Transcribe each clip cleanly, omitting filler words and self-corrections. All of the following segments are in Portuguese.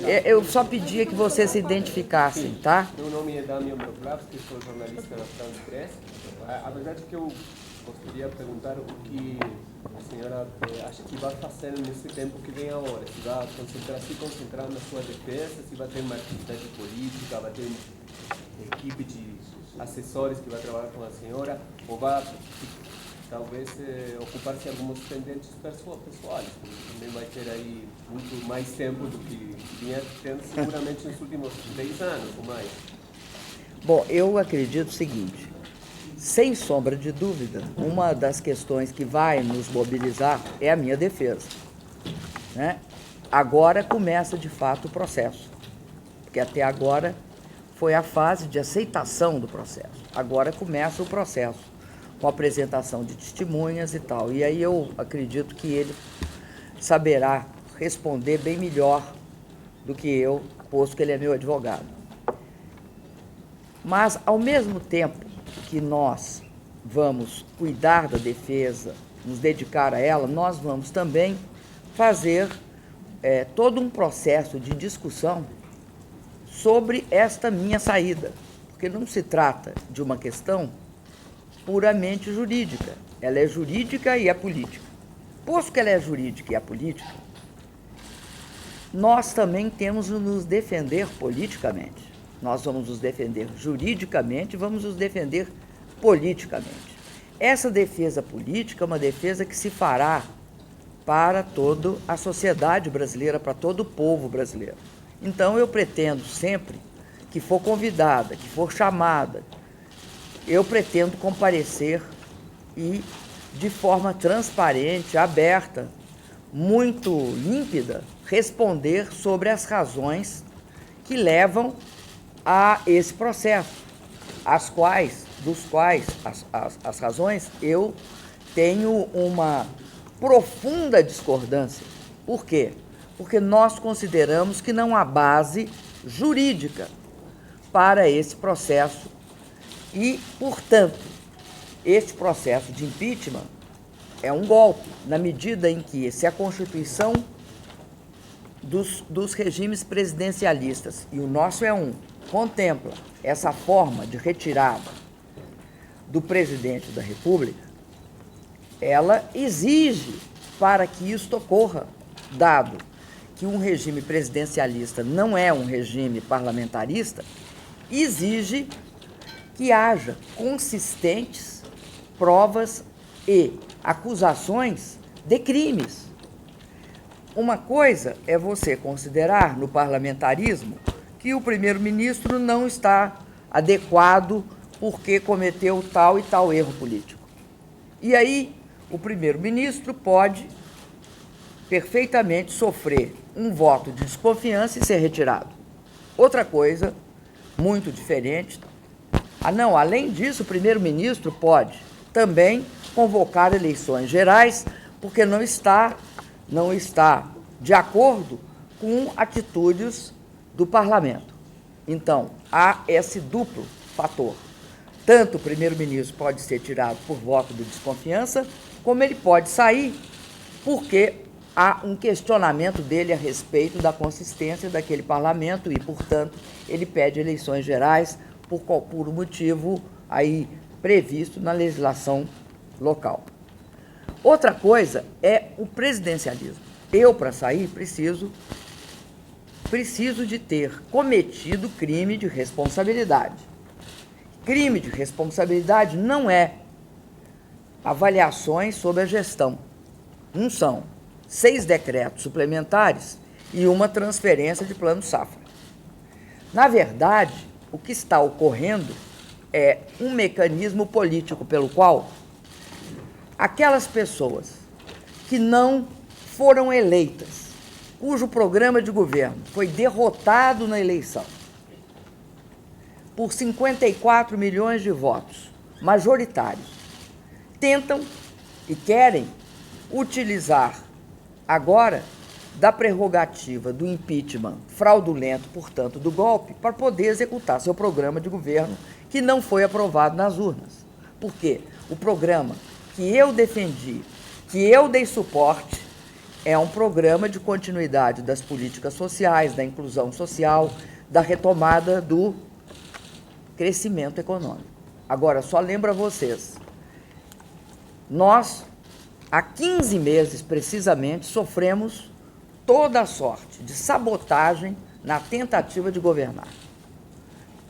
Eu só pedia que você se identificassem, tá? Meu nome é Damian Broklavski, sou jornalista na France Press. A verdade é que eu gostaria de perguntar o que a senhora acha que vai fazer nesse tempo que vem agora. Se vai se concentrar na sua defesa, se vai ter uma atividade política, vai ter uma equipe de assessores que vai trabalhar com a senhora, ou vai talvez ocupar-se de alguns pendentes pessoais, porque também vai ter aí muito mais tempo do que vinha tendo seguramente nos últimos 10 anos ou mais. Bom, eu acredito o seguinte, sem sombra de dúvida, uma das questões que vai nos mobilizar é a minha defesa, né? Agora começa de fato o processo, porque até agora foi a fase de aceitação do processo, agora começa o processo, com apresentação de testemunhas e tal. E aí eu acredito que ele saberá responder bem melhor do que eu, posto que ele é meu advogado. Mas, ao mesmo tempo que nós vamos cuidar da defesa, nos dedicar a ela, nós vamos também fazer todo um processo de discussão sobre esta minha saída, porque não se trata de uma questão puramente jurídica. Ela é jurídica e é política. Posto que ela é jurídica e é política, nós também temos de nos defender politicamente. Nós vamos nos defender juridicamente e vamos nos defender politicamente. Essa defesa política é uma defesa que se fará para toda a sociedade brasileira, para todo o povo brasileiro. Então eu pretendo sempre que for convidada, que for chamada, eu pretendo comparecer e, de forma transparente, aberta, muito límpida, responder sobre as razões que levam a esse processo, as razões eu tenho uma profunda discordância. Por quê? Porque nós consideramos que não há base jurídica para esse processo e, portanto, este processo de impeachment é um golpe, na medida em que, se a Constituição dos regimes presidencialistas, e o nosso é um, contempla essa forma de retirada do presidente da República, ela exige, para que isto ocorra, dado que um regime presidencialista não é um regime parlamentarista, exige que haja consistentes provas e acusações de crimes. Uma coisa é você considerar no parlamentarismo que o primeiro-ministro não está adequado porque cometeu tal e tal erro político. E aí o primeiro-ministro pode perfeitamente sofrer um voto de desconfiança e ser retirado. Outra coisa muito diferente. Não, além disso, o primeiro-ministro pode também convocar eleições gerais, porque não está de acordo com atitudes do parlamento. Então, há esse duplo fator. Tanto o primeiro-ministro pode ser tirado por voto de desconfiança, como ele pode sair porque há um questionamento dele a respeito da consistência daquele parlamento e, portanto, ele pede eleições gerais por um motivo aí previsto na legislação local. Outra coisa é o presidencialismo. Eu, para sair, preciso de ter cometido crime de responsabilidade. Crime de responsabilidade não é avaliações sobre a gestão. Não são 6 decretos suplementares e uma transferência de plano safra. Na verdade, o que está ocorrendo é um mecanismo político pelo qual aquelas pessoas que não foram eleitas, cujo programa de governo foi derrotado na eleição por 54 milhões de votos majoritários, tentam e querem utilizar agora da prerrogativa do impeachment fraudulento, portanto, do golpe, para poder executar seu programa de governo que não foi aprovado nas urnas. Por quê? O programa que eu defendi, que eu dei suporte, é um programa de continuidade das políticas sociais, da inclusão social, da retomada do crescimento econômico. Agora, só lembro a vocês, nós, há 15 meses, precisamente, sofremos toda a sorte de sabotagem na tentativa de governar.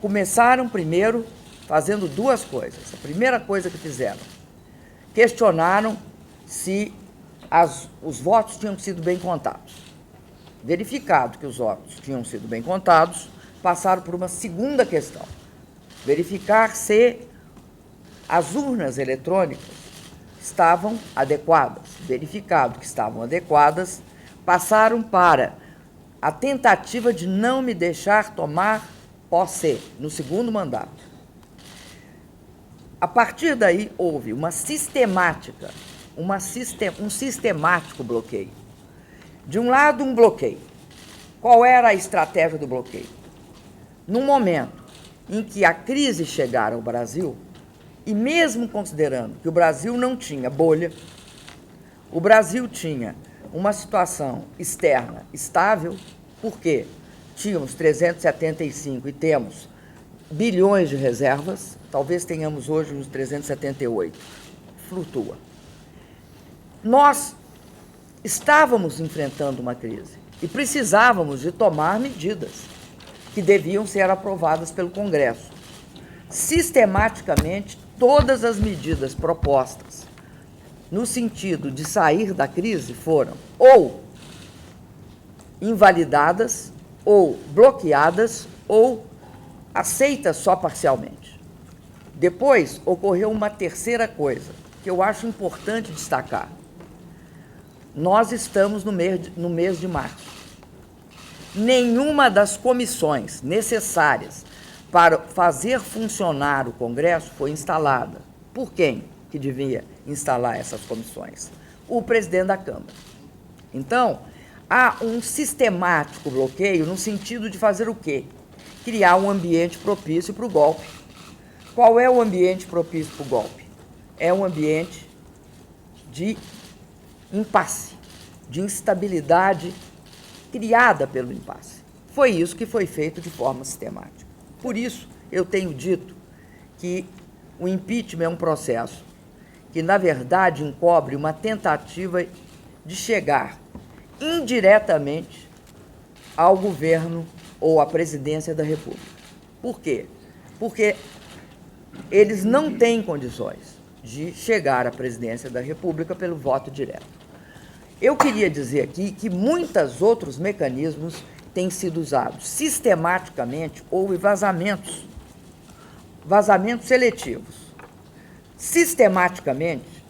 Começaram, primeiro, fazendo duas coisas. A primeira coisa que fizeram, questionaram se os votos tinham sido bem contados. Verificado que os votos tinham sido bem contados, passaram por uma segunda questão, verificar se as urnas eletrônicas estavam adequadas. Verificado que estavam adequadas, passaram para a tentativa de não me deixar tomar posse no segundo mandato. A partir daí, houve uma sistemática, um sistemático bloqueio. De um lado, um bloqueio. Qual era a estratégia do bloqueio? No momento em que a crise chegara ao Brasil, e mesmo considerando que o Brasil não tinha bolha, o Brasil tinha uma situação externa estável, porque tínhamos 375 e temos bilhões de reservas, talvez tenhamos hoje uns 378, flutua. Nós estávamos enfrentando uma crise e precisávamos de tomar medidas que deviam ser aprovadas pelo Congresso. Sistematicamente, todas as medidas propostas no sentido de sair da crise foram ou invalidadas, ou bloqueadas, ou aceitas só parcialmente. Depois, ocorreu uma terceira coisa, que eu acho importante destacar. Nós estamos no mês de março. Nenhuma das comissões necessárias para fazer funcionar o Congresso foi instalada. Por quem que devia instalar essas comissões? O presidente da Câmara. Então, há um sistemático bloqueio no sentido de fazer o quê? Criar um ambiente propício para o golpe. Qual é o ambiente propício para o golpe? É um ambiente de impasse, de instabilidade criada pelo impasse. Foi isso que foi feito de forma sistemática. Por isso, eu tenho dito que o impeachment é um processo que, na verdade, encobre uma tentativa de chegar indiretamente ao governo ou à presidência da República. Por quê? Porque eles não têm condições de chegar à presidência da República pelo voto direto. Eu queria dizer aqui que muitos outros mecanismos têm sido usados. Sistematicamente, houve vazamentos seletivos. Sistematicamente,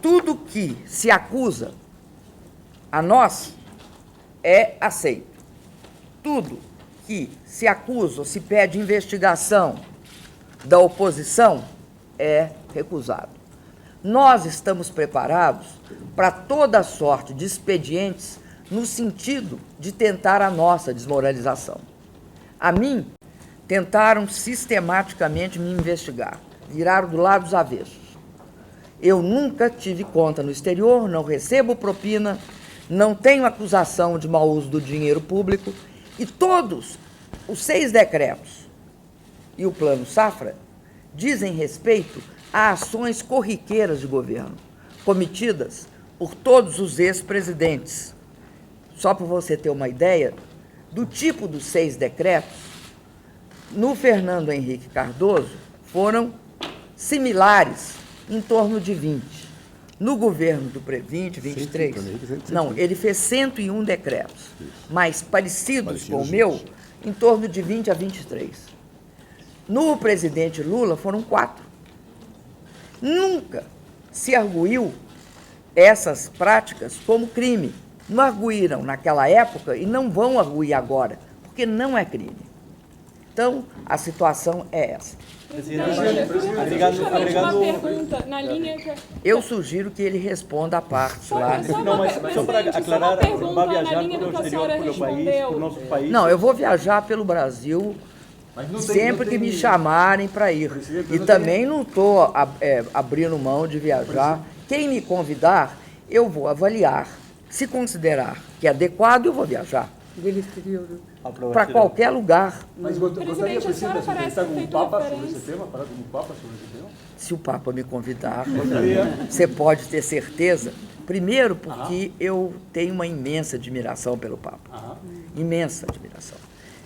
tudo que se acusa a nós é aceito. Tudo que se acusa ou se pede investigação da oposição é recusado. Nós estamos preparados para toda sorte de expedientes no sentido de tentar a nossa desmoralização. A mim, tentaram sistematicamente me investigar, viraram do lado dos avessos. Eu nunca tive conta no exterior, não recebo propina, não tenho acusação de mau uso do dinheiro público e todos os 6 decretos e o Plano Safra dizem respeito a ações corriqueiras de governo, cometidas por todos os ex-presidentes. Só para você ter uma ideia do tipo dos 6 decretos, no Fernando Henrique Cardoso foram similares, em torno de 20. No governo do 23, não, ele fez 101 decretos, mas parecidos com o meu, em torno de 20 a 23. No presidente Lula foram 4. Nunca se arguiu essas práticas como crime. Não arguíram naquela época e não vão arguir agora, porque não é crime. Então, a situação é essa. Uma pergunta na linha que... Eu sugiro que ele responda a parte lá. Não, mas só para aclarar, vai viajar pelo exterior, pelo país, pelo nosso país? Não, eu vou viajar pelo Brasil sempre que me chamarem para ir. E também não estou abrindo mão de viajar. Quem me convidar, eu vou avaliar Se considerar que é adequado, eu vou viajar Dele exterior. para qualquer lugar. Mas gostaria, Presidente, a senhora Presidente, de parece entrevistar ter com o feito Papa sobre referência. esse tema? Falar com o Papa sobre esse tema? Se o Papa me convidar, você pode ter certeza. Primeiro, porque eu tenho uma imensa admiração pelo Papa. Imensa admiração.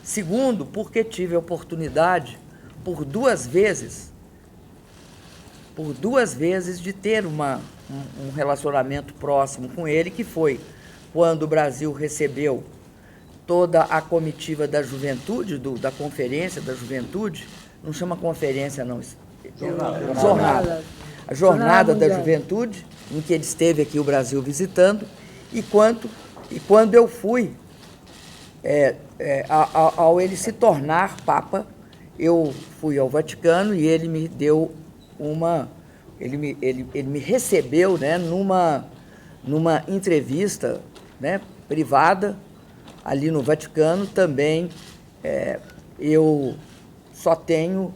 Segundo, porque tive a oportunidade, por duas vezes, de ter um relacionamento próximo com ele, que foi quando o Brasil recebeu toda a comitiva da juventude, da Conferência da Juventude, não chama conferência, não, jornada. A Jornada da Juventude, em que ele esteve aqui o Brasil visitando, e quando eu fui, ao ele se tornar Papa, eu fui ao Vaticano e ele me deu ele me recebeu, né, numa entrevista, né, privada, ali no Vaticano. Também eu só tenho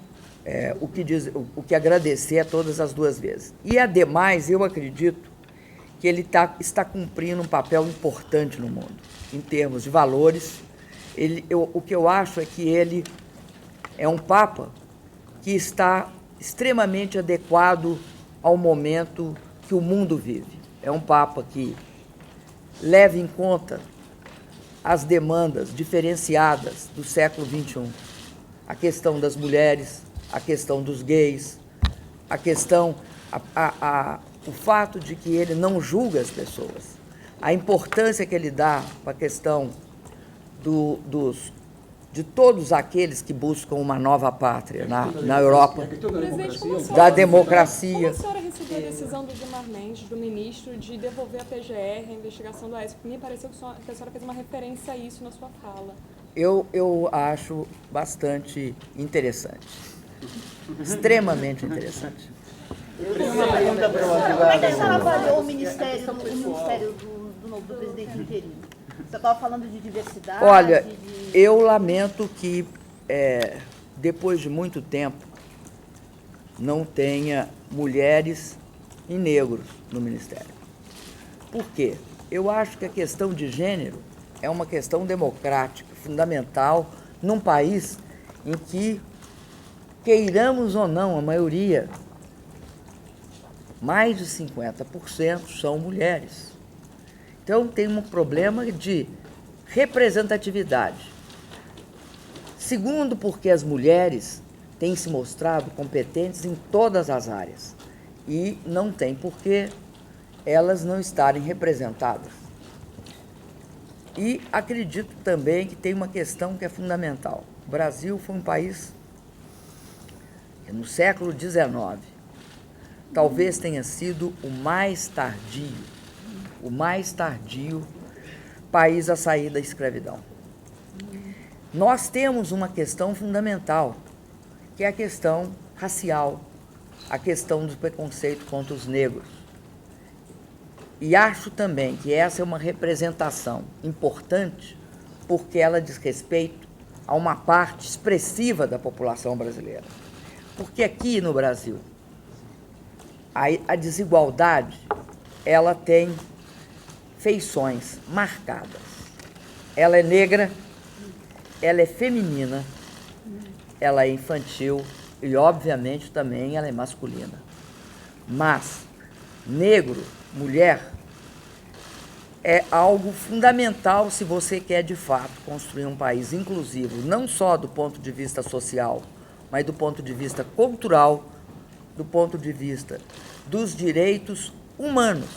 o que agradecer a todas as duas vezes. E, ademais, eu acredito que ele está cumprindo um papel importante no mundo, em termos de valores. O que eu acho é que ele é um Papa que está extremamente adequado ao momento que o mundo vive. É um Papa que leva em conta as demandas diferenciadas do século XXI. A questão das mulheres, a questão dos gays, a questão, o fato de que ele não julga as pessoas, a importância que ele dá para a questão de todos aqueles que buscam uma nova pátria na Europa, da democracia. Como a senhora recebeu a decisão do Gilmar Mendes, do ministro, de devolver a PGR, a investigação do AES? Me pareceu que a senhora fez uma referência a isso na sua fala. Eu acho bastante interessante, extremamente interessante. Uma pergunta para o advogado. Como é que a senhora avaliou o ministério do presidente interino? Você estava falando de diversidade. Olha, eu lamento que, depois de muito tempo, não tenha mulheres e negros no Ministério. Por quê? Eu acho que a questão de gênero é uma questão democrática, fundamental, num país em que, queiramos ou não, a maioria, mais de 50%, são mulheres. Então, tem um problema de representatividade. Segundo, porque as mulheres têm se mostrado competentes em todas as áreas e não tem por que elas não estarem representadas. E acredito também que tem uma questão que é fundamental. O Brasil foi um país que, no século XIX, talvez tenha sido o mais tardio país a sair da escravidão. Nós temos uma questão fundamental, que é a questão racial, a questão do preconceito contra os negros. E acho também que essa é uma representação importante, porque ela diz respeito a uma parte expressiva da população brasileira. Porque aqui no Brasil, a desigualdade, ela tem feições marcadas. Ela é negra, ela é feminina, ela é infantil e, obviamente, também ela é masculina. Mas negro, mulher, é algo fundamental se você quer, de fato, construir um país inclusivo, não só do ponto de vista social, mas do ponto de vista cultural, do ponto de vista dos direitos humanos.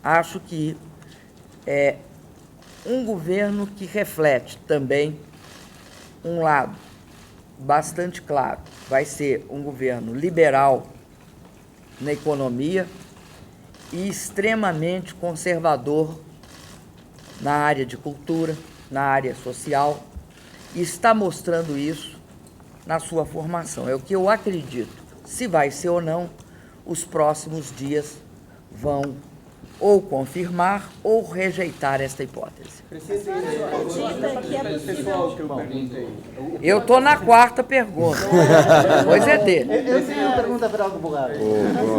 Acho que é um governo que reflete também um lado bastante claro. Vai ser um governo liberal na economia e extremamente conservador na área de cultura, na área social, e está mostrando isso na sua formação. É o que eu acredito. Se vai ser ou não, os próximos dias vão ou confirmar ou rejeitar esta hipótese. Presidente, acredita que é possível que eu perguntei. Eu estou na quarta pergunta, pois é dele. Eu tenho uma pergunta para o advogado.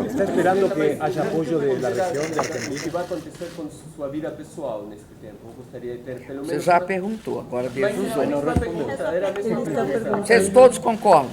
Está esperando que haja apoio da região de Argentina? O que vai acontecer com sua vida pessoal nesse tempo? Eu gostaria de ter pelo menos... Você já perguntou, agora veja os outros. Não respondeu. Era a mesma pergunta. Vocês todos concordam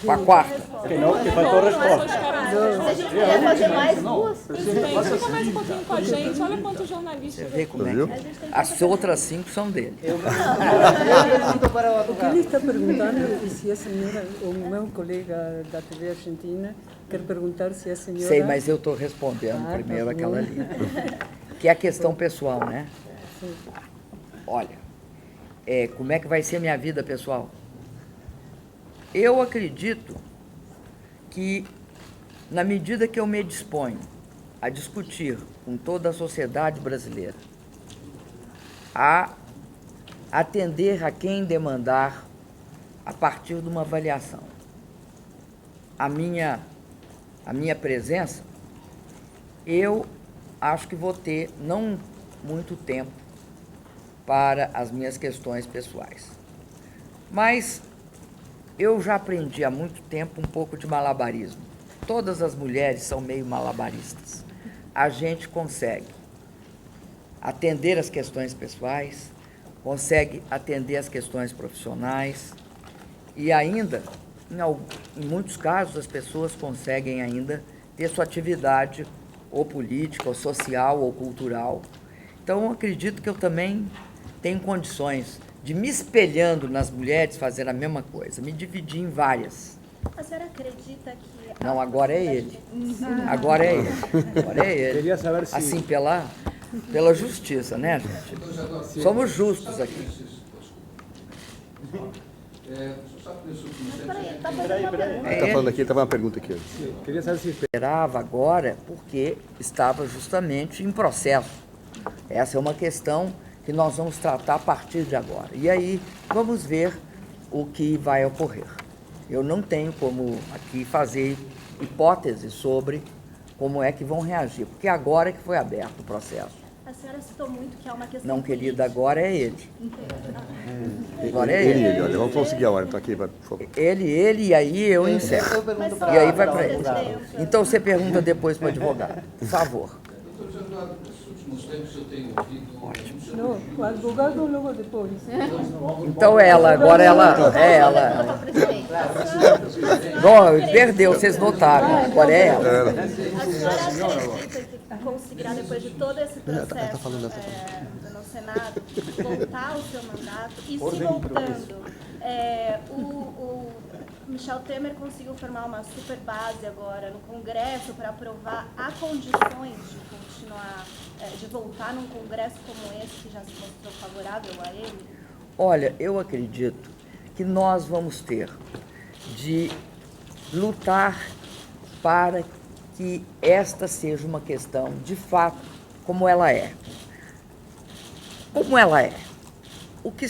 com a quarta? Que não, que faltou resposta. Se a gente quiser fazer mais duas, Presidente, conversa um pouquinho com a gente. Olha quantos jornalistas. Você vê como é que é. As outras 5 são dele. Eu pergunto para o O que advogado. ele está perguntando, e se a senhora, o meu colega da TV Argentina, quer perguntar se a senhora... Sei, mas eu estou respondendo Ah, tá primeiro bom. aquela ali. Que é a questão pessoal, né? Sim. Olha, como é que vai ser minha vida pessoal? Eu acredito que, na medida que eu me disponho a discutir com toda a sociedade brasileira, a atender a quem demandar a partir de uma avaliação, a minha presença, eu acho que vou ter não muito tempo para as minhas questões pessoais. Mas eu já aprendi há muito tempo um pouco de malabarismo. Todas as mulheres são meio malabaristas. A gente consegue atender as questões pessoais, consegue atender as questões profissionais e ainda, em muitos casos, as pessoas conseguem ainda ter sua atividade ou política, ou social, ou cultural. Então, eu acredito que eu também tenho condições de, me espelhando nas mulheres, fazer a mesma coisa, me dividir em várias. a senhora acredita que... Não, agora é ele. Agora é ele. Agora é ele. Queria saber se... Assim, pela justiça, né, gente? Somos justos aqui. Peraí, tá fazendo uma pergunta. Ele está falando aqui, estava uma pergunta aqui. Queria saber se... Esperava agora porque estava justamente em processo. Essa é uma questão que nós vamos tratar a partir de agora. E aí vamos ver o que vai ocorrer. Eu não tenho como aqui fazer hipóteses sobre como é que vão reagir, porque agora é que foi aberto o processo. A senhora citou muito que é uma questão Não, querida, política. agora é ele. Agora é Ele, ele. olha, vamos conseguir a hora. Então aqui, vai, por favor. Ele, e aí eu encerro. Eu pergunto E aí vai para para o ele. advogado. Então você pergunta depois para o advogado, por favor. Doutor Januário, nesses últimos tempos eu tenho ouvido... Não, o advogado logo depois. Então agora ela é ela. Presidente, Bom, perdeu, vocês notaram, agora é ela. a senhora acredita que conseguirá, depois de todo esse processo no Senado, voltar ao seu mandato? E se voltando, o Michel Temer conseguiu formar uma super base agora no Congresso para aprovar, há condições de continuar, de voltar num Congresso como esse, que já se mostrou favorável a ele? Olha, eu acredito que nós vamos ter de lutar para que esta seja uma questão, de fato, como ela é. Como ela é. O que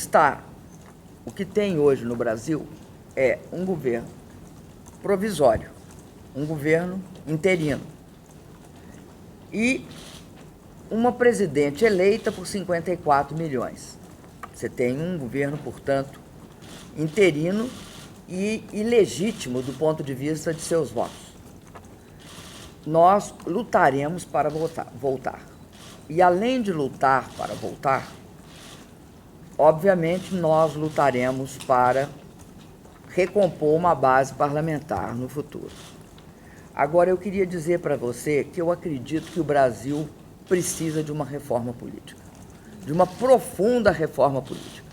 tem hoje no Brasil é um governo provisório, um governo interino e uma presidente eleita por 54 milhões. Você tem um governo, portanto, interino e ilegítimo do ponto de vista de seus votos. Nós lutaremos para voltar. E além de lutar para voltar, obviamente nós lutaremos para recompor uma base parlamentar no futuro. Agora, eu queria dizer para você que eu acredito que o Brasil precisa de uma reforma política, de uma profunda reforma política.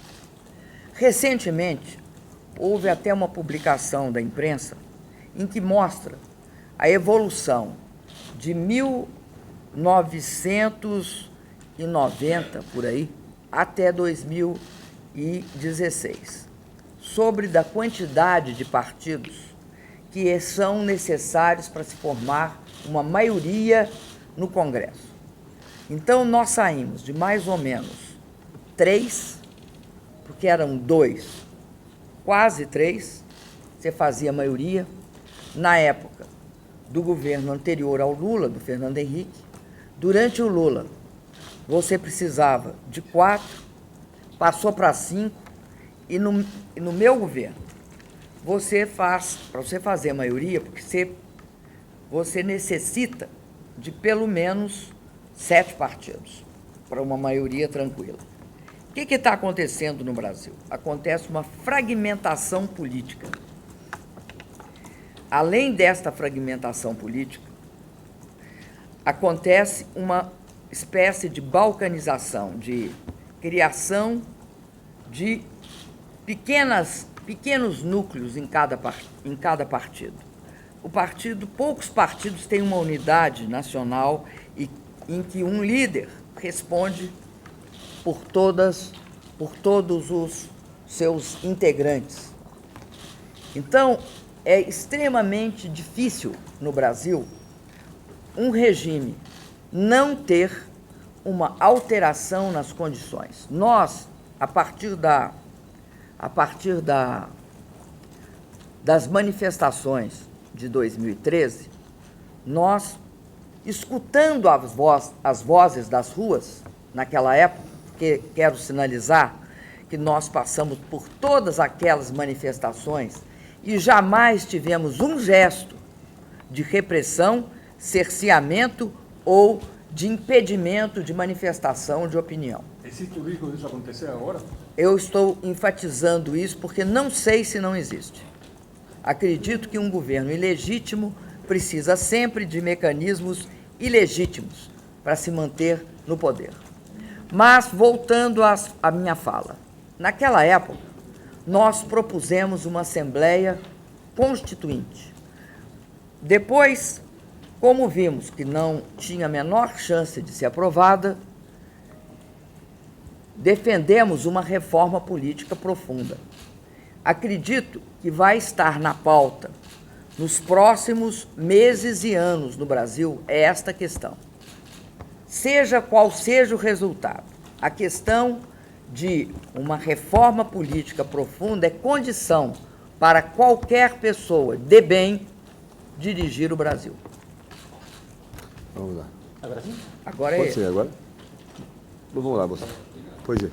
Recentemente, houve até uma publicação da imprensa em que mostra a evolução de 1990, por aí, até 2016, sobre da quantidade de partidos que são necessários para se formar uma maioria no Congresso. Então, nós saímos de mais ou menos 3, porque eram 2, quase 3, você fazia maioria. Na época do governo anterior ao Lula, do Fernando Henrique, Durante o Lula, você precisava de 4, passou para 5, e no meu governo, para você fazer a maioria, porque você necessita de pelo menos 7 partidos para uma maioria tranquila. O que está acontecendo no Brasil? Acontece uma fragmentação política. Além desta fragmentação política, acontece uma espécie de balcanização, de criação de pequenos núcleos em cada partido. Poucos partidos têm uma unidade nacional em que um líder responde por todos os seus integrantes. Então, é extremamente difícil no Brasil um regime não ter uma alteração nas condições. Nós, a partir das manifestações de 2013, nós, escutando as vozes das ruas, naquela época, porque quero sinalizar que nós passamos por todas aquelas manifestações e jamais tivemos um gesto de repressão, cerceamento ou de impedimento de manifestação de opinião. Existe o risco disso acontecer agora? Eu estou enfatizando isso porque não sei se não existe. Acredito que um governo ilegítimo precisa sempre de mecanismos ilegítimos para se manter no poder. Mas, voltando à minha fala, naquela época, nós propusemos uma Assembleia Constituinte. Depois, como vimos que não tinha a menor chance de ser aprovada, defendemos uma reforma política profunda. Acredito que vai estar na pauta, nos próximos meses e anos no Brasil, é esta questão. Seja qual seja o resultado, a questão de uma reforma política profunda é condição para qualquer pessoa de bem dirigir o Brasil. Vamos lá. Agora sim? Agora é Pode ele. ser agora? Vamos lá, você. Pois é. Eu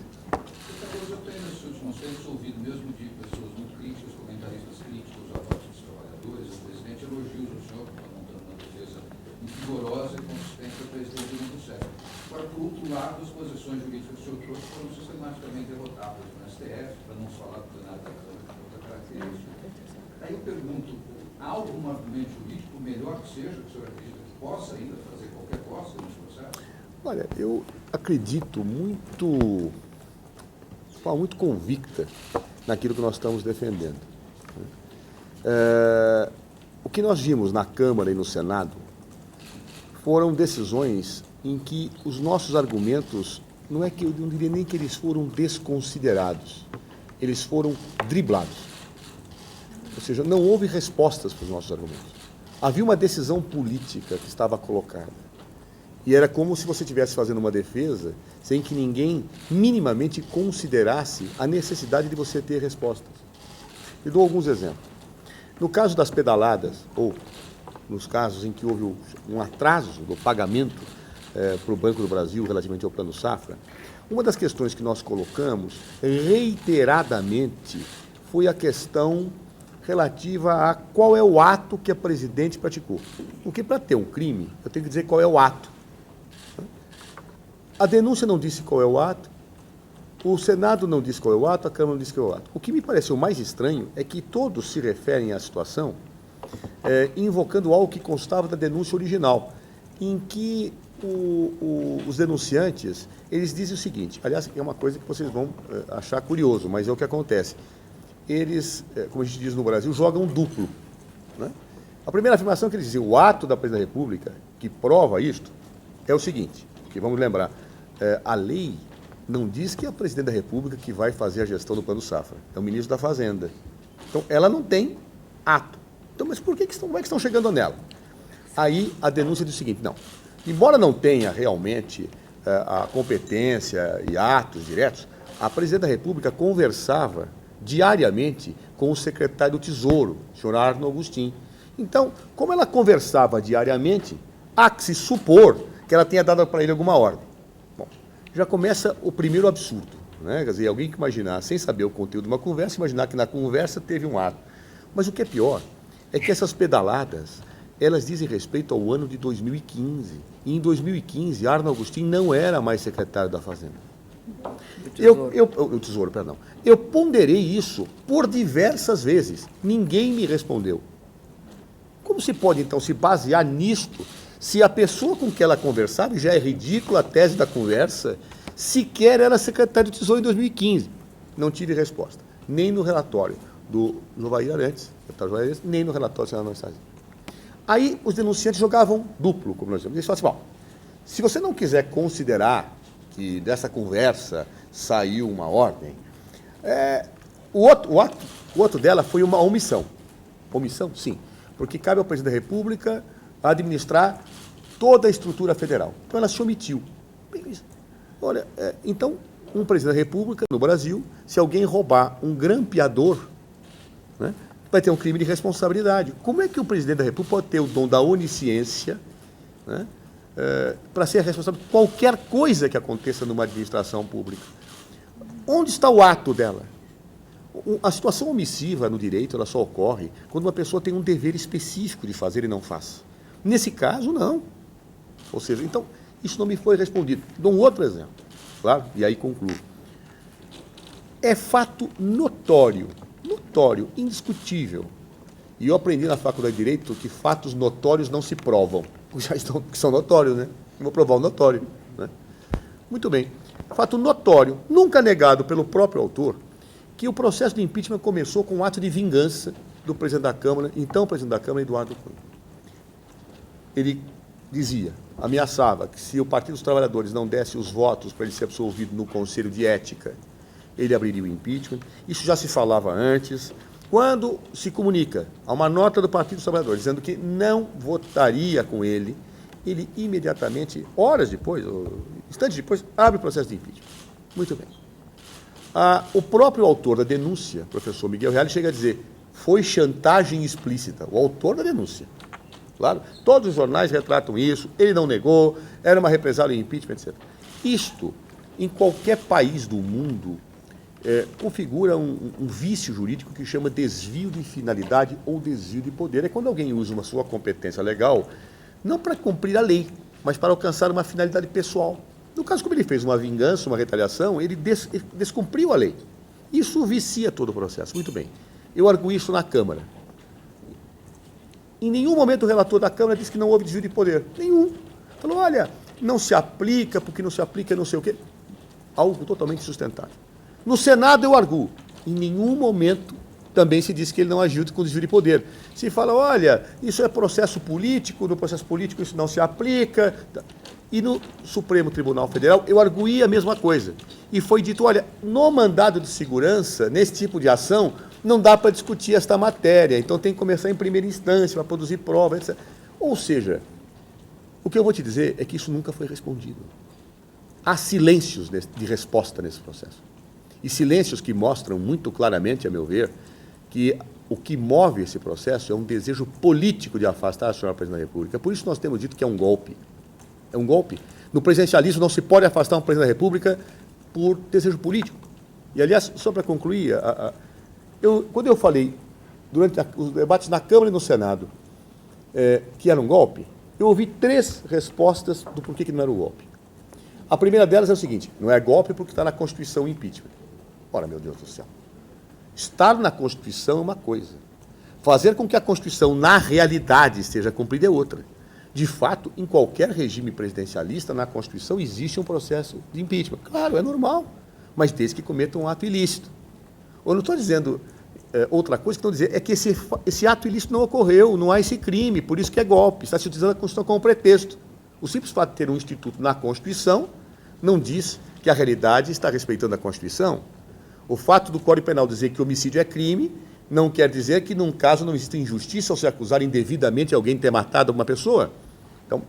tenho, nesses últimos tempos, ouvido mesmo de pessoas muito críticas, comentaristas críticos à voz dos trabalhadores, o presidente elogios ao senhor, que está montando uma defesa vigorosa e consistente do presidente muito sério. Agora, por outro lado, as posições jurídicas que o senhor trouxe foram sistematicamente derrotadas no STF, para não falar do plenário da Câmara, que é outra característica. Aí eu pergunto, há algum argumento jurídico, melhor que seja, que o senhor acredita que possa ainda fazer qualquer coisa nesse processo? Olha, eu acredito muito convicta naquilo que nós estamos defendendo. O que nós vimos na Câmara e no Senado foram decisões em que os nossos argumentos, não é que eu não diria nem que eles foram desconsiderados, eles foram driblados. Ou seja, não houve respostas para os nossos argumentos. Havia uma decisão política que estava colocada. E era como se você estivesse fazendo uma defesa sem que ninguém minimamente considerasse a necessidade de você ter respostas. E dou alguns exemplos. No caso das pedaladas, ou nos casos em que houve um atraso do pagamento para o Banco do Brasil relativamente ao Plano Safra, uma das questões que nós colocamos reiteradamente foi a questão relativa a qual é o ato que a presidente praticou. Porque para ter um crime, eu tenho que dizer qual é o ato. A denúncia não disse qual é o ato, o Senado não disse qual é o ato, a Câmara não disse qual é o ato. O que me pareceu mais estranho é que todos se referem à situação invocando algo que constava da denúncia original, em que os denunciantes, eles dizem o seguinte, aliás, é uma coisa que vocês vão achar curioso, mas é o que acontece. Eles, como a gente diz no Brasil, jogam duplo. Né? A primeira afirmação que eles dizem, o ato da Presidente da República, que prova isto, é o seguinte, que vamos lembrar, a lei não diz que é a Presidente da República que vai fazer a gestão do Plano Safra, é o Ministro da Fazenda. Então, ela não tem ato. Então, mas por que como é que estão chegando nela? Aí, a denúncia diz o seguinte, não, embora não tenha realmente a competência e atos diretos, a Presidente da República conversava diariamente com o secretário do Tesouro, o senhor Arno Agustin. Então, como ela conversava diariamente, há que se supor que ela tenha dado para ele alguma ordem. Bom, já começa o primeiro absurdo, né? Quer dizer, alguém que imaginar, sem saber o conteúdo de uma conversa, imaginar que na conversa teve um ato. Mas o que é pior é que essas pedaladas, elas dizem respeito ao ano de 2015. E em 2015, Arno Agostinho não era mais secretário da Fazenda. O Tesouro, perdão. Eu ponderei isso por diversas vezes. Ninguém me respondeu. Como se pode, então, se basear nisto, se a pessoa com que ela conversava, e já é ridícula a tese da conversa, sequer era secretário do Tesouro em 2015? Não tive resposta. Nem no relatório do Jovair Arantes, nem no relatório do senador Anastasia. Aí os denunciantes jogavam duplo, como nós dizemos. Eles falavam assim, bom, se você não quiser considerar que dessa conversa saiu uma ordem, o ato dela foi uma omissão. Omissão? Sim. Porque cabe ao presidente da República administrar toda a estrutura federal. Então ela se omitiu. Olha, então, um presidente da República, no Brasil, se alguém roubar um grampeador, né, vai ter um crime de responsabilidade. Como é que o presidente da República pode ter o dom da onisciência, né, para ser responsável por qualquer coisa que aconteça numa administração pública? Onde está o ato dela? A situação omissiva no direito, ela só ocorre quando uma pessoa tem um dever específico de fazer e não faz. Nesse caso, não. Ou seja, então, isso não me foi respondido. Dou um outro exemplo, claro, e aí concluo. É fato notório, indiscutível. E eu aprendi na Faculdade de Direito que fatos notórios não se provam, que são notórios, né? Eu vou provar o notório, né? Muito bem. Fato notório, nunca negado pelo próprio autor, que o processo de impeachment começou com um ato de vingança do presidente da Câmara, então presidente da Câmara, Eduardo Cunha. Ele dizia, ameaçava que se o Partido dos Trabalhadores não desse os votos para ele ser absolvido no Conselho de Ética, ele abriria o impeachment. Isso já se falava antes. Quando se comunica a uma nota do Partido dos Trabalhadores dizendo que não votaria com ele, ele imediatamente, horas depois, instantes depois, abre o processo de impeachment. Muito bem. O próprio autor da denúncia, professor Miguel Reale, chega a dizer, foi chantagem explícita, o autor da denúncia. Claro, todos os jornais retratam isso, ele não negou, era uma represália em impeachment, etc. Isto, em qualquer país do mundo, configura um vício jurídico que chama desvio de finalidade ou desvio de poder. É quando alguém usa uma sua competência legal, não para cumprir a lei, mas para alcançar uma finalidade pessoal. No caso, como ele fez uma vingança, uma retaliação, ele descumpriu a lei. Isso vicia todo o processo. Muito bem. Eu arguo isso na Câmara. Em nenhum momento o relator da Câmara disse que não houve desvio de poder. Nenhum. Falou, olha, não se aplica, porque não se aplica não sei o quê. Algo totalmente sustentável. No Senado eu arguo. Em nenhum momento também se disse que ele não agiu com desvio de poder. Se fala, olha, isso é processo político, no processo político isso não se aplica. E no Supremo Tribunal Federal eu arguí a mesma coisa. E foi dito, olha, no mandado de segurança, nesse tipo de ação, não dá para discutir esta matéria, então tem que começar em primeira instância, para produzir prova, etc. Ou seja, o que eu vou te dizer é que isso nunca foi respondido. Há silêncios de resposta nesse processo. E silêncios que mostram muito claramente, a meu ver, que o que move esse processo é um desejo político de afastar a senhora presidente da República. Por isso nós temos dito que é um golpe. É um golpe. No presidencialismo não se pode afastar um presidente da República por desejo político. E, aliás, só para concluir, quando eu falei, durante os debates na Câmara e no Senado, que era um golpe, eu ouvi 3 respostas do porquê que não era um golpe. A primeira delas é o seguinte, não é golpe porque está na Constituição o impeachment. Ora, meu Deus do céu. Estar na Constituição é uma coisa. Fazer com que a Constituição, na realidade, seja cumprida é outra. De fato, em qualquer regime presidencialista, na Constituição, existe um processo de impeachment. Claro, é normal, mas desde que cometa um ato ilícito. Eu não estou dizendo outra coisa que estou dizendo, é que esse ato ilícito não ocorreu, não há esse crime, por isso que é golpe, está se utilizando a Constituição como pretexto. O simples fato de ter um instituto na Constituição não diz que a realidade está respeitando a Constituição. O fato do Código Penal dizer que homicídio é crime não quer dizer que, num caso, não existe injustiça ao se acusar indevidamente alguém de ter matado uma pessoa. Então,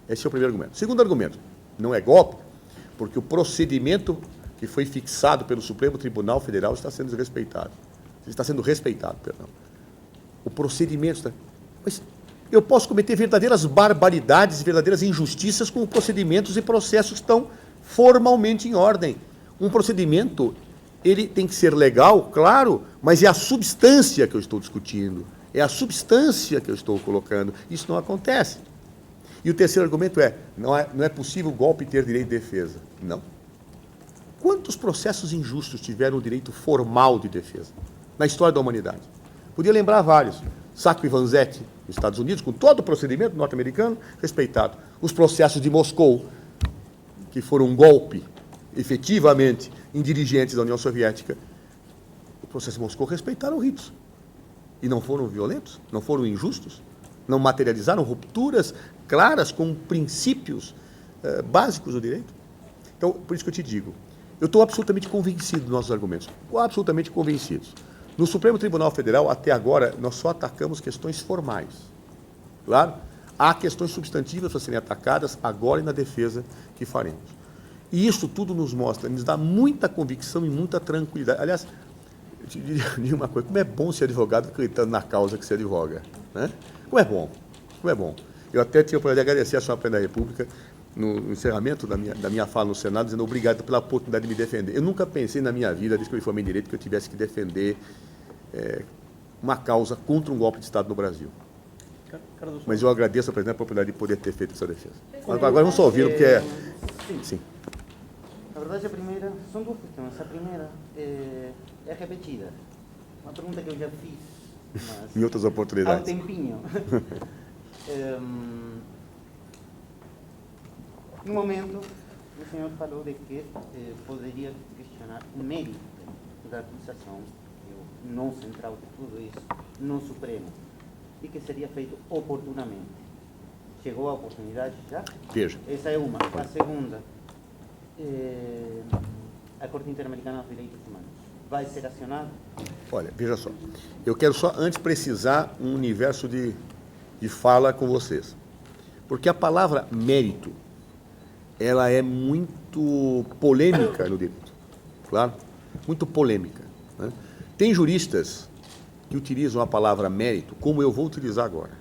esse é o primeiro argumento. Segundo argumento, não é golpe, porque o procedimento que foi fixado pelo Supremo Tribunal Federal está sendo respeitado. Está sendo respeitado, perdão. O procedimento está... Mas Eu posso cometer verdadeiras barbaridades, verdadeiras injustiças com procedimentos e processos que estão formalmente em ordem. Um procedimento, ele tem que ser legal, claro, mas é a substância que eu estou discutindo, é a substância que eu estou colocando. Isso não acontece. E o terceiro argumento não é possível o golpe ter direito de defesa. Não. Quantos processos injustos tiveram o direito formal de defesa na história da humanidade? Podia lembrar vários. Sacco e Vanzetti, nos Estados Unidos, com todo o procedimento norte-americano respeitado. Os processos de Moscou, que foram um golpe, efetivamente, em dirigentes da União Soviética. O processo de Moscou respeitaram ritos. E não foram violentos, não foram injustos, não materializaram rupturas claras com princípios básicos do direito. Então, por isso que eu te digo, eu estou absolutamente convencido dos nossos argumentos, absolutamente convencidos. No Supremo Tribunal Federal, até agora, nós só atacamos questões formais. Claro, há questões substantivas a serem atacadas agora e na defesa que faremos. E isso tudo nos mostra, nos dá muita convicção e muita tranquilidade. Aliás, eu te diria uma coisa, como é bom ser advogado acreditando na causa que se advoga. Né? Como é bom, como é bom. Eu até tinha o prazer de agradecer a senhora Presidente da República no encerramento da minha fala no Senado, dizendo obrigado pela oportunidade de me defender. Eu nunca pensei na minha vida, desde que eu me formei em Direito, que eu tivesse que defender uma causa contra um golpe de Estado no Brasil. Mas eu agradeço a Presidente a oportunidade de poder ter feito essa defesa. Agora vamos só ouvi-lo, porque é... Sim. Na verdade, a primeira, são duas questões. A primeira é repetida. Uma pergunta que eu já fiz, mas em outras oportunidades. há um tempinho. No momento, o senhor falou de que poderia questionar o mérito da acusação, o não central de tudo isso, no Supremo, e que seria feito oportunamente. Chegou a oportunidade já? Veja. Essa é uma. A segunda, a Corte Interamericana dos Direitos Humanos vai ser acionada? Olha, veja só. Eu quero só antes precisar um universo de fala com vocês. Porque a palavra mérito, ela é muito polêmica no direito. Claro? Muito polêmica. Né? Tem juristas que utilizam a palavra mérito como eu vou utilizar agora.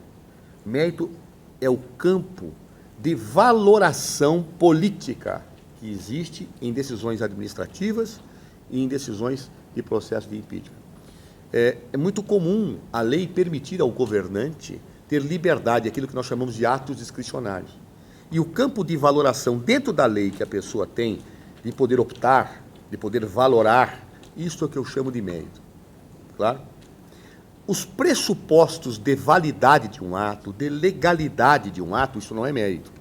Mérito é o campo de valoração política que existe em decisões administrativas e em decisões de processo de impeachment. É muito comum a lei permitir ao governante ter liberdade, aquilo que nós chamamos de atos discricionários. E o campo de valoração dentro da lei que a pessoa tem, de poder optar, de poder valorar, isso é o que eu chamo de mérito. Claro? Os pressupostos de validade de um ato, de legalidade de um ato, isso não é mérito.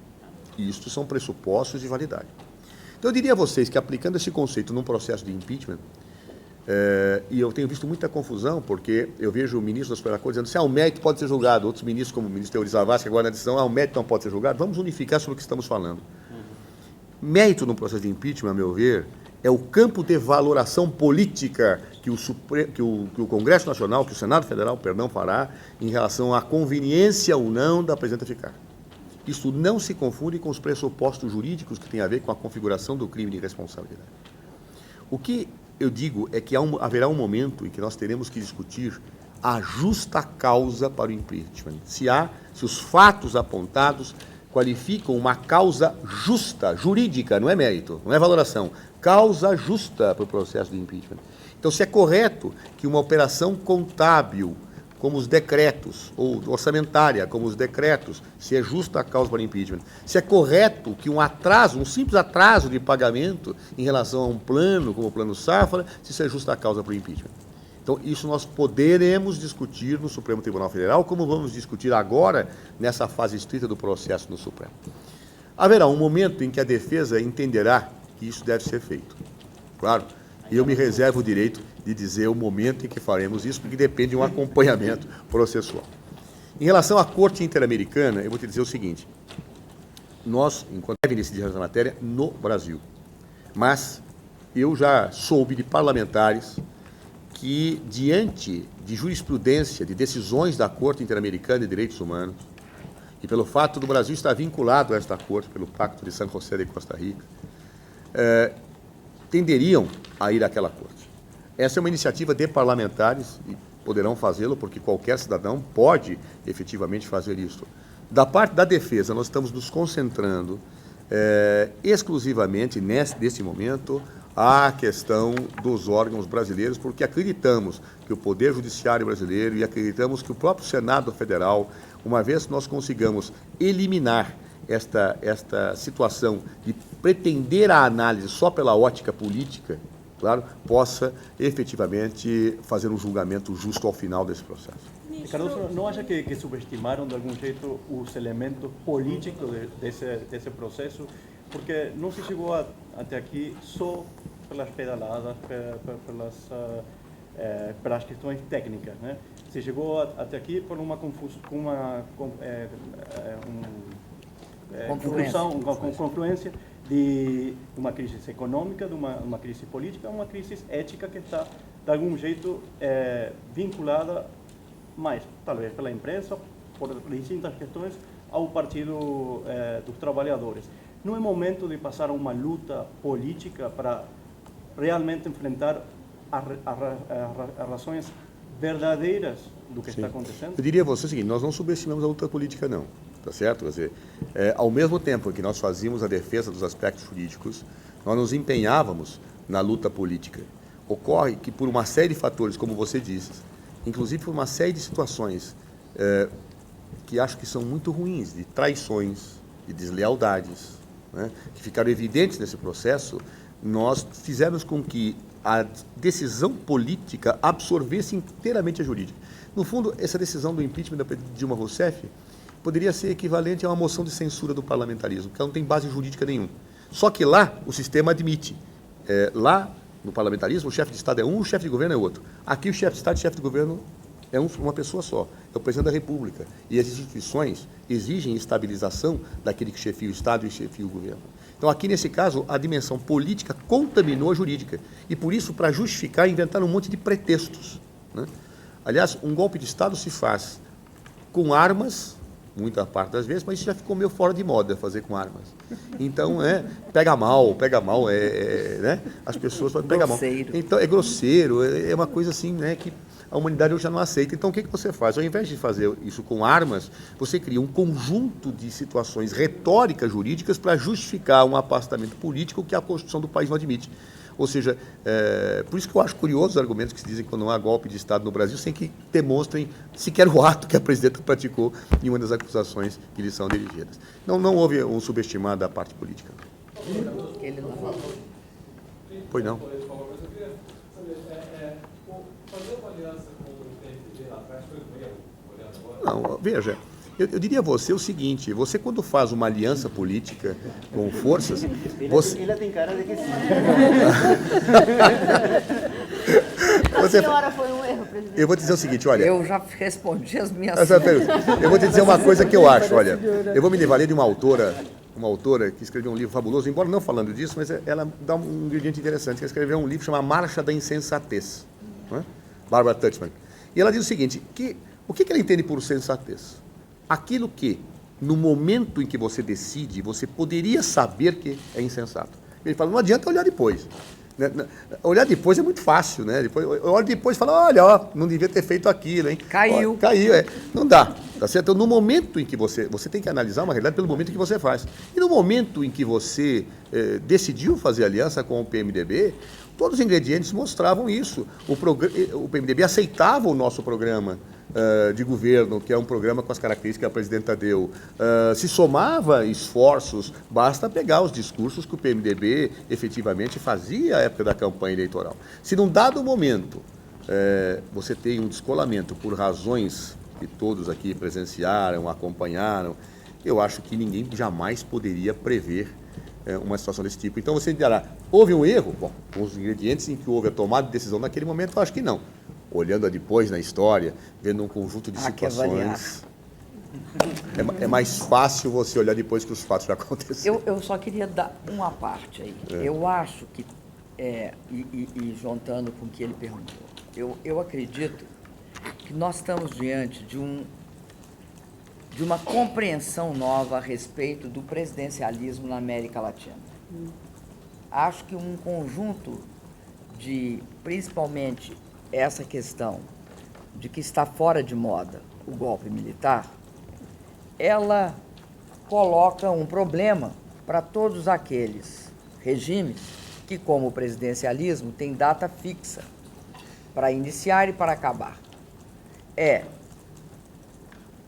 Isso são pressupostos de validade. Então, eu diria a vocês que, aplicando esse conceito num processo de impeachment, e eu tenho visto muita confusão, porque eu vejo o ministro da Suprema Corte dizendo o mérito pode ser julgado, outros ministros, como o ministro Teori Zavascki, agora na decisão, o mérito não pode ser julgado. Vamos unificar sobre o que estamos falando. Mérito no processo de impeachment, a meu ver, é o campo de valoração política que o Congresso Nacional, que o Senado Federal, fará em relação à conveniência ou não da presidenta ficar. Isso não se confunde com os pressupostos jurídicos que têm a ver com a configuração do crime de responsabilidade. O que eu digo é que haverá um momento em que nós teremos que discutir a justa causa para o impeachment. Se os fatos apontados qualificam uma causa justa, jurídica, não é mérito, não é valoração, causa justa para o processo de impeachment. Então, se é correto que uma operação contábil, como os decretos, ou orçamentária, como os decretos, se é justa a causa para o impeachment, se é correto que um atraso, um simples atraso de pagamento em relação a um plano, como o Plano Safra, se isso é justa a causa para o impeachment. Então, isso nós poderemos discutir no Supremo Tribunal Federal, como vamos discutir agora, nessa fase estrita do processo no Supremo. Haverá um momento em que a defesa entenderá que isso deve ser feito. Claro, eu me reservo o direito de dizer o momento em que faremos isso, porque depende de um acompanhamento processual. Em relação à Corte Interamericana, eu vou te dizer o seguinte: nós, enquanto devem decidir essa matéria no Brasil, mas eu já soube de parlamentares que, diante de jurisprudência, de decisões da Corte Interamericana de Direitos Humanos, e pelo fato do Brasil estar vinculado a esta Corte, pelo Pacto de San José de Costa Rica, tenderiam a ir àquela Corte. Essa é uma iniciativa de parlamentares, e poderão fazê-lo, porque qualquer cidadão pode efetivamente fazer isso. Da parte da defesa, nós estamos nos concentrando exclusivamente, nesse momento, a questão dos órgãos brasileiros, porque acreditamos que o Poder Judiciário brasileiro e acreditamos que o próprio Senado Federal, uma vez que nós consigamos eliminar esta situação de pretender a análise só pela ótica política, claro, possa efetivamente fazer um julgamento justo ao final desse processo. Cardoso, não acha que subestimaram de algum jeito os elementos políticos desse processo? Porque não se chegou até aqui só pelas pedaladas, pelas questões técnicas, né? Se chegou até aqui por uma confluência de uma crise econômica, de uma crise política, uma crise ética que está, de algum jeito, vinculada mais, talvez pela imprensa, por distintas questões, ao Partido dos Trabalhadores. Não é momento de passar a uma luta política para realmente enfrentar as razões verdadeiras do que está acontecendo? Eu diria a você o seguinte, nós não subestimamos a luta política, não. Tá certo? Quer dizer, ao mesmo tempo que nós fazíamos a defesa dos aspectos jurídicos, nós nos empenhávamos na luta política. Ocorre que, por uma série de fatores, como você disse, inclusive por uma série de situações que acho que são muito ruins, de traições, de deslealdades, né, que ficaram evidentes nesse processo, nós fizemos com que a decisão política absorvesse inteiramente a jurídica. No fundo, essa decisão do impeachment da Dilma Rousseff poderia ser equivalente a uma moção de censura do parlamentarismo, que ela não tem base jurídica nenhuma. Só que lá o sistema admite. Lá, no parlamentarismo, o chefe de Estado é um, o chefe de governo é outro. Aqui o chefe de Estado e o chefe de governo é uma pessoa só, é o presidente da República. E as instituições exigem estabilização daquele que chefia o Estado e chefia o governo. Então, aqui, nesse caso, a dimensão política contaminou a jurídica. E, por isso, para justificar, inventaram um monte de pretextos, né? Aliás, um golpe de Estado se faz com armas, muita parte das vezes, mas isso já ficou meio fora de moda, fazer com armas. Então, pega mal, né? As pessoas falam, pega mal. Então, é grosseiro, é uma coisa assim, né, que a humanidade hoje já não aceita. Então, o que você faz? Ao invés de fazer isso com armas, você cria um conjunto de situações retóricas jurídicas para justificar um afastamento político que a Constituição do país não admite. Ou seja, por isso que eu acho curioso os argumentos que se dizem que não há golpe de Estado no Brasil, sem que demonstrem sequer o ato que a presidenta praticou em uma das acusações que lhe são dirigidas. Não houve um subestimar da parte política. Ele não falou. Pois não. Fazer uma aliança com o PMDB lá atrás foi um erro, olhando agora? Não, veja, eu diria a você o seguinte, você quando faz uma aliança política com forças... Ele tem cara de que sim. A senhora foi um erro, presidente. Eu vou dizer o seguinte, olha... Eu já respondi as minhas... Eu vou te dizer uma coisa que eu acho, olha. Eu vou me valer de uma autora que escreveu um livro fabuloso, embora não falando disso, mas ela dá um ingrediente interessante, que ela escreveu um livro chamado Marcha da Insensatez, né? Barbara Tuchman. E ela diz o seguinte, o que ela entende por sensatez? Aquilo que, no momento em que você decide, você poderia saber que é insensato. Ele fala, não adianta olhar depois. Olhar depois é muito fácil, né? Eu olho depois e falo, olha, não devia ter feito aquilo, hein? Caiu. Caiu, não dá, tá certo? Então, no momento em que você tem que analisar uma realidade pelo momento em que você faz. E no momento em que você decidiu fazer aliança com o PMDB, todos os ingredientes mostravam isso. O PMDB aceitava o nosso programa de governo, que é um programa com as características que a presidenta deu, se somava esforços, basta pegar os discursos que o PMDB efetivamente fazia à época da campanha eleitoral. Se num dado momento você tem um descolamento por razões que todos aqui presenciaram, acompanharam, eu acho que ninguém jamais poderia prever uma situação desse tipo. Então você dirá, houve um erro? Bom, com os ingredientes em que houve a tomada de decisão naquele momento, eu acho que não. Olhando depois na história, vendo um conjunto de situações, é mais fácil você olhar depois que os fatos já aconteceram. Eu só queria dar uma parte aí. Eu acho que, e juntando com o que ele perguntou, eu acredito que nós estamos diante de uma compreensão nova a respeito do presidencialismo na América Latina. Acho que um conjunto de, principalmente, essa questão de que está fora de moda o golpe militar, ela coloca um problema para todos aqueles regimes que, como o presidencialismo, tem data fixa para iniciar e para acabar. É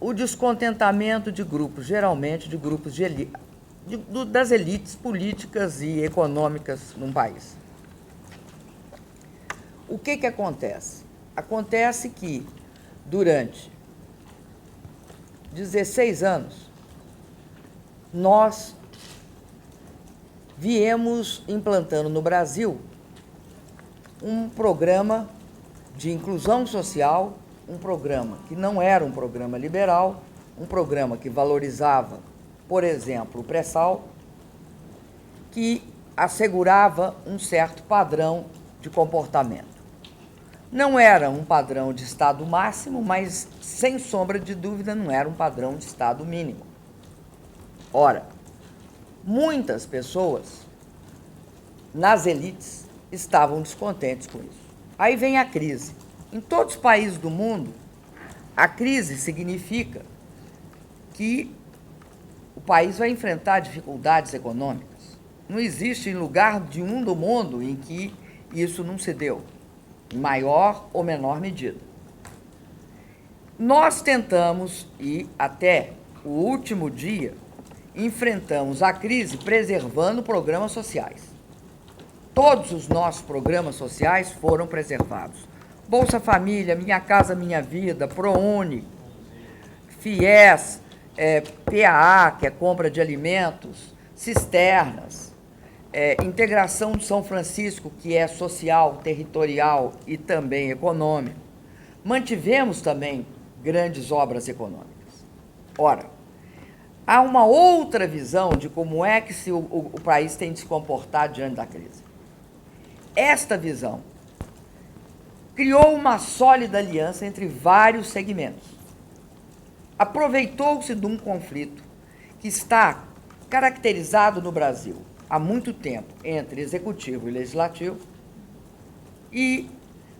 o descontentamento de grupos, geralmente de grupos das elites políticas e econômicas num país. O que acontece? Acontece que, durante 16 anos, nós viemos implantando no Brasil um programa de inclusão social, um programa que não era um programa liberal, um programa que valorizava, por exemplo, o pré-sal, que assegurava um certo padrão de comportamento. Não era um padrão de Estado máximo, mas, sem sombra de dúvida, não era um padrão de Estado mínimo. Ora, muitas pessoas nas elites estavam descontentes com isso. Aí vem a crise. Em todos os países do mundo, a crise significa que o país vai enfrentar dificuldades econômicas. Não existe lugar nenhum do mundo em que isso não se deu, em maior ou menor medida. Nós tentamos, e até o último dia, enfrentamos a crise preservando programas sociais. Todos os nossos programas sociais foram preservados. Bolsa Família, Minha Casa Minha Vida, ProUni, FIES, PAA, que é compra de alimentos, cisternas, integração de São Francisco, que é social, territorial e também econômico. Mantivemos também grandes obras econômicas. Ora, há uma outra visão de como é que o país tem de se comportar diante da crise. Esta visão criou uma sólida aliança entre vários segmentos. Aproveitou-se de um conflito que está caracterizado no Brasil há muito tempo entre executivo e legislativo, e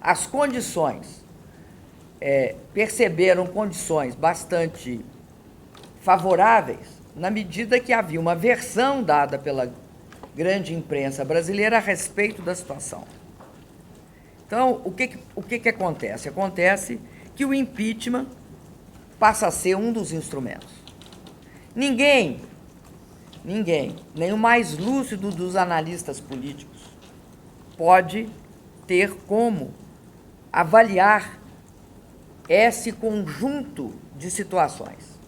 as condições, perceberam condições bastante favoráveis na medida que havia uma versão dada pela grande imprensa brasileira a respeito da situação. Então, o que acontece? Acontece que o impeachment passa a ser um dos instrumentos. Ninguém, nem o mais lúcido dos analistas políticos, pode ter como avaliar esse conjunto de situações.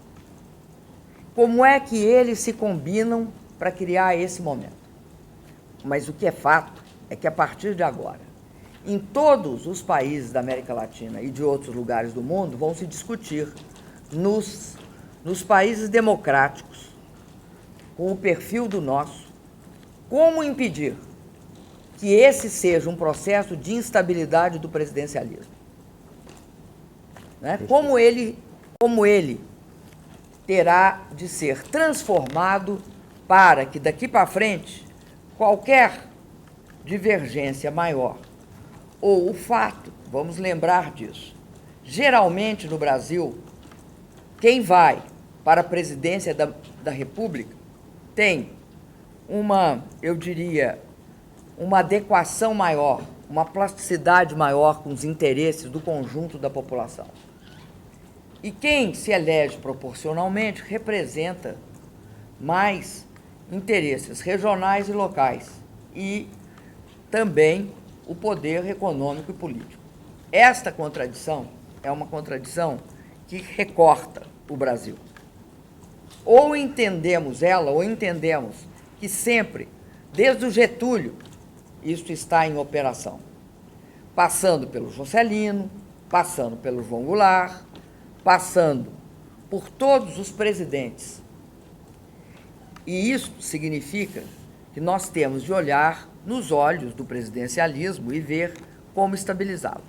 Como é que eles se combinam para criar esse momento? Mas o que é fato é que, a partir de agora, em todos os países da América Latina e de outros lugares do mundo, vão se discutir nos países democráticos, com o perfil do nosso, como impedir que esse seja um processo de instabilidade do presidencialismo. Né? Como ele terá de ser transformado para que, daqui para frente, qualquer divergência maior, ou o fato, vamos lembrar disso, geralmente no Brasil, quem vai para a presidência da República tem eu diria, uma adequação maior, uma plasticidade maior com os interesses do conjunto da população. E quem se elege proporcionalmente representa mais interesses regionais e locais e também o poder econômico e político. Esta contradição é uma contradição que recorta o Brasil. Ou entendemos ela, ou entendemos que sempre, desde o Getúlio, isso está em operação, passando pelo Juscelino, passando pelo João Goulart, passando por todos os presidentes. E isso significa que nós temos de olhar nos olhos do presidencialismo e ver como estabilizá-lo.